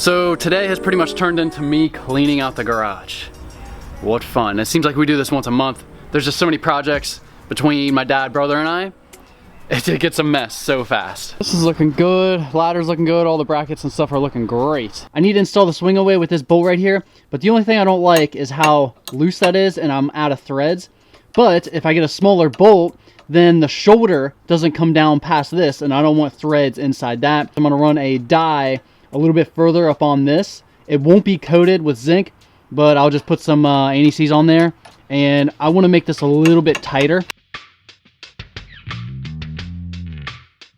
So today has pretty much turned into me cleaning out the garage. What fun. It seems like we do this once a month. There's just so many projects between my dad, brother, and I. It gets a mess so fast. This is looking good. Ladder's looking good. All the brackets and stuff are looking great. I need to install the swing away with this bolt right here, but the only thing I don't like is how loose that is and I'm out of threads. But if I get a smaller bolt, then the shoulder doesn't come down past this and I don't want threads inside that. I'm gonna run a die a little bit further up on this. It won't be coated with zinc, but I'll just put some anti-seize on there, and I want to make this a little bit tighter.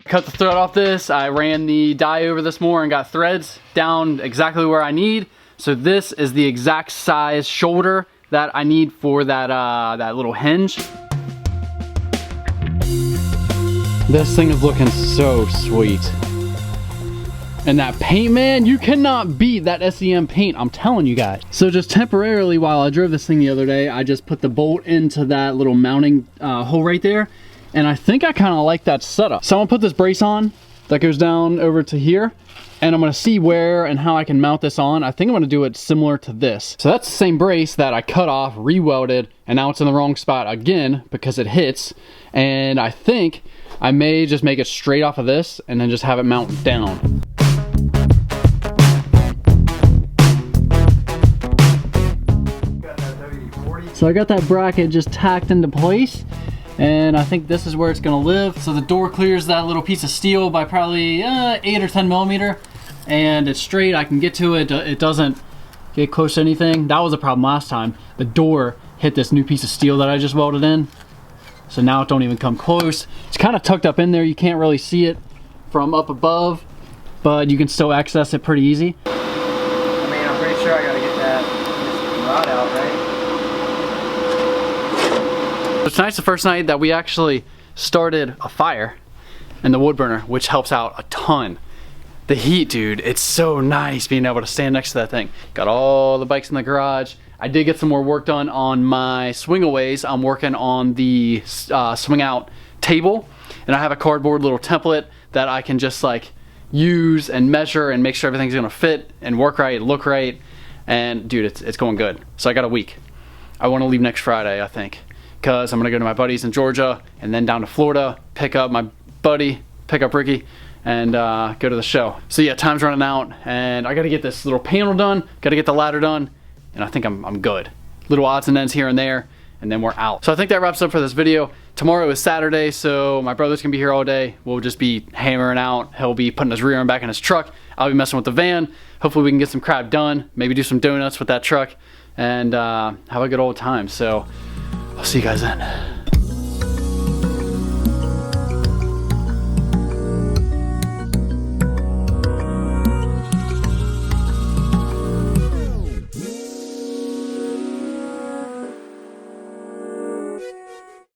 Cut the thread off this. I ran the die over this more and got threads down exactly where I need. So this is the exact size shoulder that I need for that that little hinge. This thing is looking so sweet. And that paint, man, you cannot beat that SEM paint, I'm telling you guys. So just temporarily, while I drove this thing the other day, I just put the bolt into that little mounting hole right there. And I think I kind of like that setup. So I'm gonna put this brace on that goes down over to here. And I'm gonna see where and how I can mount this on. I think I'm gonna do it similar to this. So that's the same brace that I cut off, re-welded, and now it's in the wrong spot again because it hits. And I think I may just make it straight off of this and then just have it mount down. So I got that bracket just tacked into place, and I think this is where it's gonna live. So the door clears that little piece of steel by probably 8 or 10 millimeter, and it's straight. I can get to it. It doesn't get close to anything. That was a problem last time. The door hit this new piece of steel that I just welded in, so now it don't even come close. It's kind of tucked up in there. You can't really see it from up above, but you can still access it pretty easy. I mean, I'm pretty sure I gotta get that rod out, right? Tonight's the first night that we actually started a fire in the wood burner, which helps out a ton. The heat, dude, it's so nice being able to stand next to that thing. Got all the bikes in the garage. I did get some more work done on my swing-aways. I'm working on the swing out table, and I have a cardboard little template that I can just like use and measure and make sure everything's gonna fit and work right, look right. And dude, it's going good. So I got a week. I wanna leave next Friday, I think, because I'm gonna go to my buddies in Georgia and then down to Florida, pick up my buddy, pick up Ricky, and go to the show. So yeah, time's running out, and I gotta get this little panel done, gotta get the ladder done, and I think I'm good. Little odds and ends here and there, and then we're out. So I think that wraps up for this video. Tomorrow is Saturday, so my brother's gonna be here all day. We'll just be hammering out. He'll be putting his rear end back in his truck. I'll be messing with the van. Hopefully we can get some crap done, maybe do some donuts with that truck, and have a good old time. So I'll see you guys then.